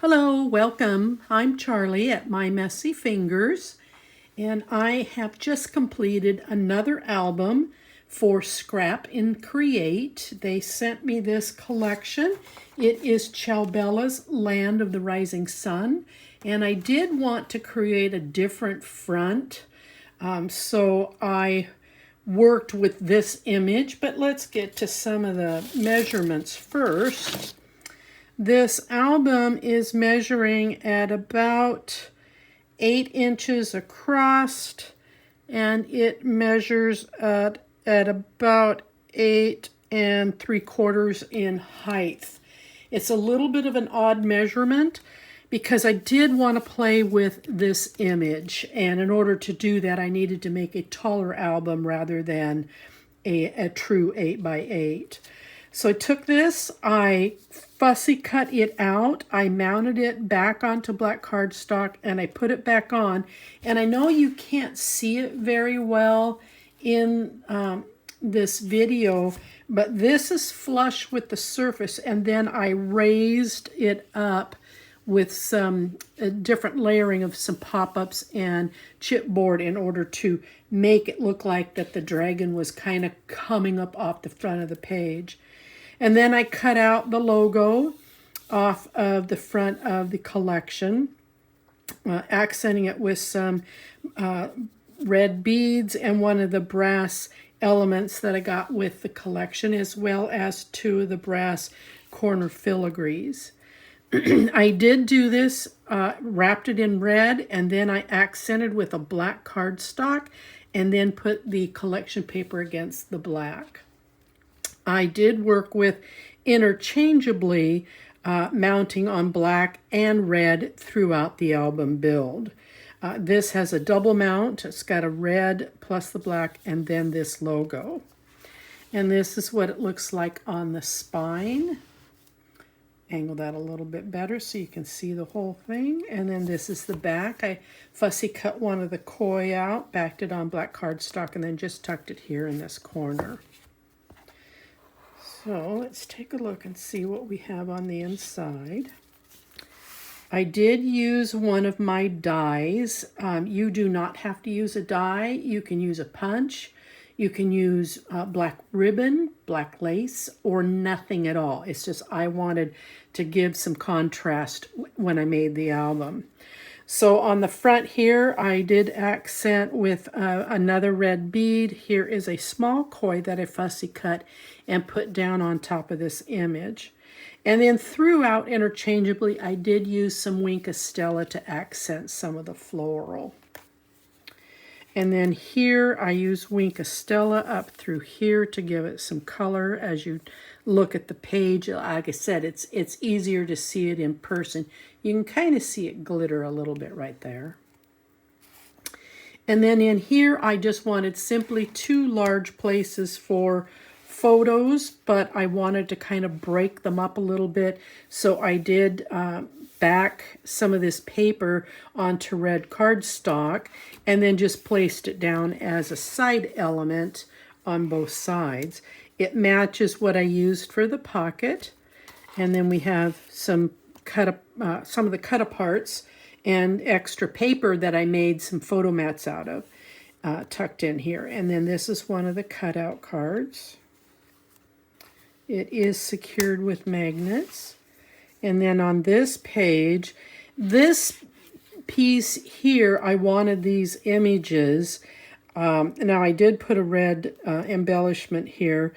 Hello, welcome. I'm Charlie at My Messy Fingers, and I have just completed another album for Scrap and Create. They sent me this collection. It is Ciao Land of the Rising Sun, and I did want to create a different front, so I worked with this image, but let's get to some of the measurements first. This album is measuring at about 8 inches across, and it measures at about 8 3/4 in height. It's a little bit of an odd measurement because I did want to play with this image, and in order to do that I needed to make a taller album rather than a true 8 by 8. So I took this, I fussy cut it out, I mounted it back onto black cardstock, and I put it back on. And I know you can't see it very well in this video, but this is flush with the surface, and then I raised it up with some different layering of some pop-ups and chipboard in order to make it look like that the dragon was kind of coming up off the front of the page. And then I cut out the logo off of the front of the collection, accenting it with some red beads and one of the brass elements that I got with the collection, as well as 2 of the brass corner filigrees. I did do this, wrapped it in red, and then I accented with a black cardstock and then put the collection paper against the black. I did work with interchangeably mounting on black and red throughout the album build. This has a double mount. It's got a red plus the black and then this logo. And this is what it looks like on the spine. Angle that a little bit better so you can see the whole thing. And then this is the back. I fussy cut one of the koi out, backed it on black cardstock, and then just tucked it here in this corner. So let's take a look and see what we have on the inside. I did use one of my dies. You do not have to use a die. You can use a punch. You can use black ribbon, black lace, or nothing at all. It's just I wanted to give some contrast when I made the album. So on the front here, I did accent with another red bead. Here is a small koi that I fussy cut and put down on top of this image. And then throughout interchangeably, I did use some Wink Stella to accent some of the floral. And then here, I use Wink Stella up through here to give it some color as you look at the page. Like I said, it's easier to see it in person. You can kind of see it glitter a little bit right there. And then in here, I just wanted simply 2 large places for photos, but I wanted to kind of break them up a little bit. So I did back some of this paper onto red cardstock and then just placed it down as a side element on both sides. It matches what I used for the pocket. And then we have some some of the cut aparts and extra paper that I made some photo mats out of tucked in here. And then this is one of the cutout cards. It is secured with magnets. And then on this page, this piece here, I wanted these images. Now I did put a red embellishment here,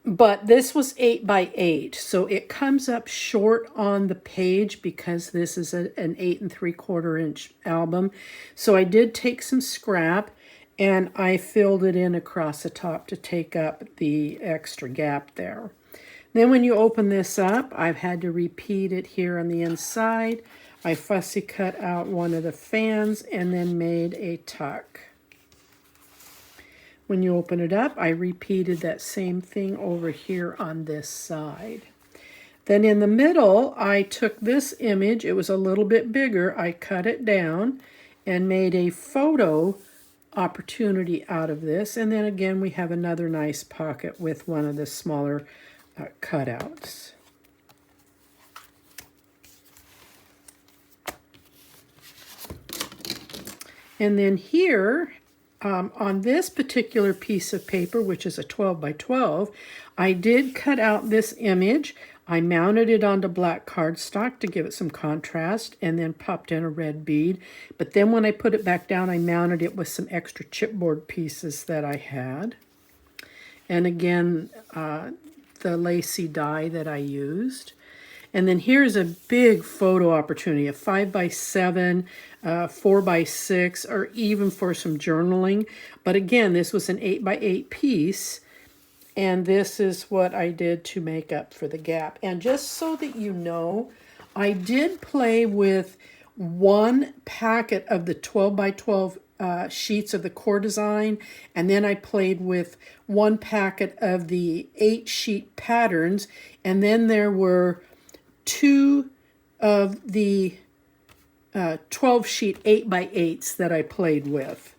but this was 8 by 8, so it comes up short on the page because this is an 8 3/4 inch album. So I did take some scrap and I filled it in across the top to take up the extra gap there. Then when you open this up, I've had to repeat it here on the inside. I fussy cut out one of the fans and then made a tuck. When you open it up, I repeated that same thing over here on this side. Then in the middle, I took this image. It was a little bit bigger. I cut it down and made a photo opportunity out of this. And then again, we have another nice pocket with one of the smaller cutouts. And then here, on this particular piece of paper, which is a 12 by 12, I did cut out this image. I mounted it onto black cardstock to give it some contrast and then popped in a red bead. But then when I put it back down, I mounted it with some extra chipboard pieces that I had. And again, the lacy die that I used. And then here's a big photo opportunity, a 5 by 7, 4 by 6, or even for some journaling. But again, this was an 8 by 8 piece. And this is what I did to make up for the gap. And just so that you know, I did play with one packet of the 12 by 12 sheets of the core design, and then I played with one packet of the 8 sheet patterns, and then there were 2 of the 12 sheet 8 by 8s that I played with.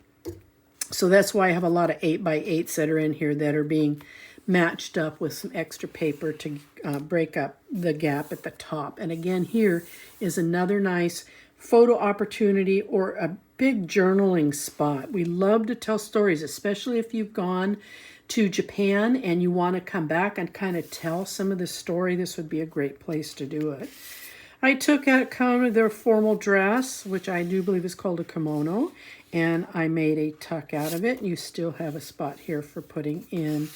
So that's why I have a lot of 8 by 8s that are in here that are being matched up with some extra paper to break up the gap at the top. And again, here is another nice photo opportunity or a big journaling spot. We love to tell stories, especially if you've gone to Japan and you want to come back and kind of tell some of the story. This would be a great place to do it. I took out kind of their formal dress, which I do believe is called a kimono, and I made a tuck out of it. You still have a spot here for putting in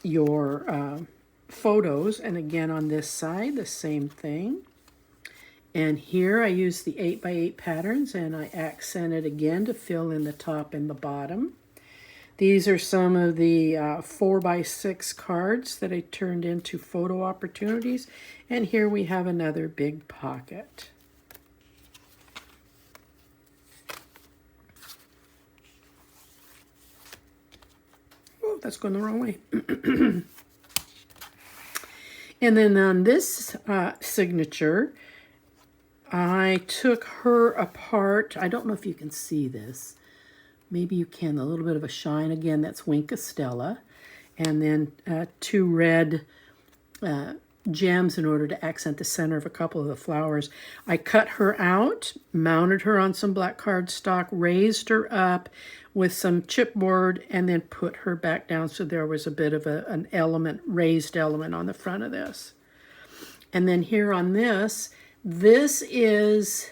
your photos. And again, on this side, the same thing. And here I used the 8 by 8 patterns, and I accented again to fill in the top and the bottom. These are some of the 4 by 6 cards that I turned into photo opportunities. And here we have another big pocket. Oh, that's going the wrong way. And then on this signature, I took her apart. I don't know if you can see this. Maybe you can. A little bit of a shine. Again, that's Wink Stella. And then 2 red gems in order to accent the center of a couple of the flowers. I cut her out, mounted her on some black cardstock, raised her up with some chipboard, and then put her back down so there was a bit of an element, raised element on the front of this. And then here on this is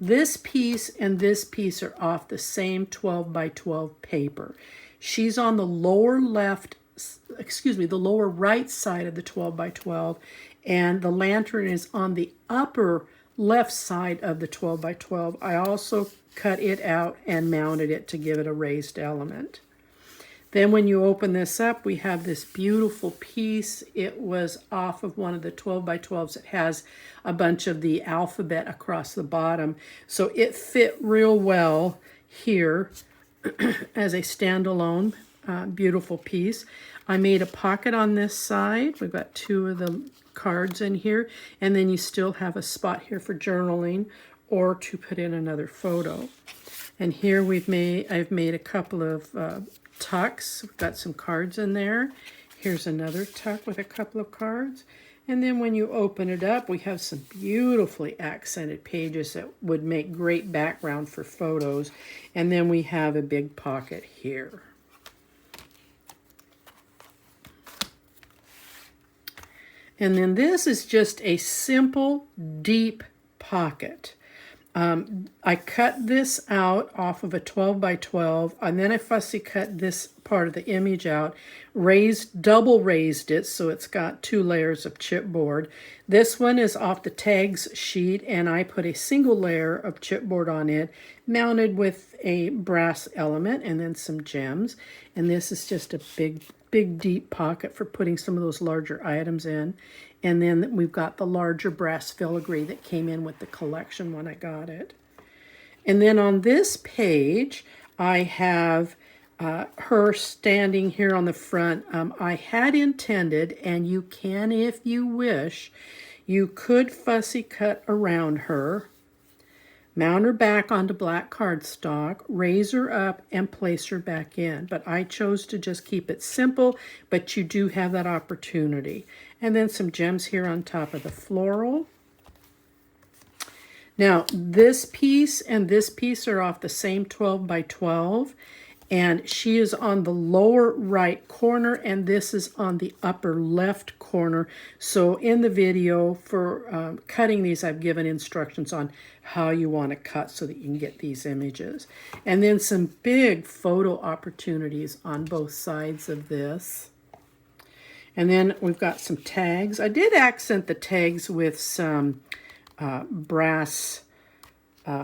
this piece and this piece are off the same 12 by 12 paper. She's on the lower left, the lower right side of the 12 by 12, and the lantern is on the upper left side of the 12 by 12. I also cut it out and mounted it to give it a raised element. Then when you open this up, we have this beautiful piece. It was off of one of the 12 by 12s. It has a bunch of the alphabet across the bottom. So it fit real well here as a standalone beautiful piece. I made a pocket on this side. We've got 2 of the cards in here. And then you still have a spot here for journaling or to put in another photo. And here I've made a couple of tucks. We've got some cards in there. Here's another tuck with a couple of cards. And then when you open it up, we have some beautifully accented pages that would make great background for photos. And then we have a big pocket here. And then this is just a simple, deep pocket. I cut this out off of a 12 by 12, and then I fussy cut this part of the image out, double raised it, so it's got 2 layers of chipboard. This one is off the tags sheet, and I put a single layer of chipboard on it, mounted with a brass element and then some gems. And this is just a big deep pocket for putting some of those larger items in. And then we've got the larger brass filigree that came in with the collection when I got it. And then on this page, I have her standing here on the front. I had intended, and you can if you wish, you could fussy cut around her, mount her back onto black cardstock, raise her up, and place her back in. But I chose to just keep it simple, but you do have that opportunity. And then some gems here on top of the floral. Now, this piece and this piece are off the same 12 by 12, and she is on the lower right corner, and this is on the upper left corner. So in the video for cutting these, I've given instructions on how you want to cut so that you can get these images. And then some big photo opportunities on both sides of this. And then we've got some tags. I did accent the tags with some brass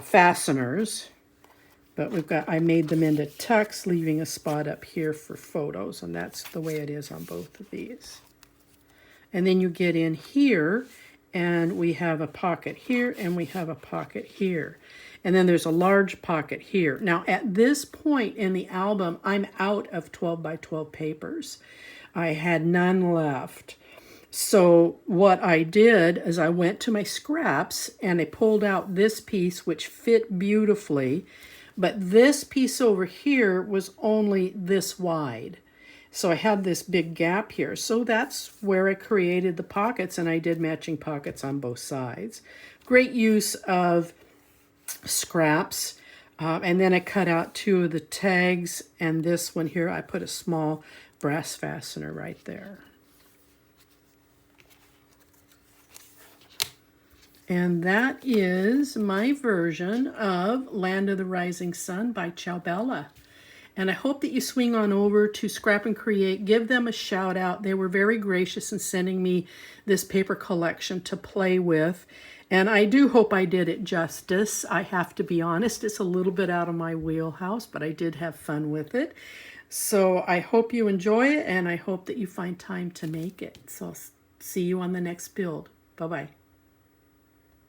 fasteners, but I made them into tucks, leaving a spot up here for photos, and that's the way it is on both of these. And then you get in here, and we have a pocket here, and we have a pocket here. And then there's a large pocket here. Now, at this point in the album, I'm out of 12 by 12 papers. I had none left. So what I did is I went to my scraps and I pulled out this piece, which fit beautifully, but this piece over here was only this wide. So I had this big gap here. So that's where I created the pockets, and I did matching pockets on both sides. Great use of scraps. And then I cut out 2 of the tags, and this one here, I put a small brass fastener right there. And that is my version of Land of the Rising Sun by Ciao. And I hope that you swing on over to Scrap and Create. Give them a shout out. They were very gracious in sending me this paper collection to play with. And I do hope I did it justice. I have to be honest, it's a little bit out of my wheelhouse, but I did have fun with it. So I hope you enjoy it, and I hope that you find time to make it. So see you on the next build. Bye-bye.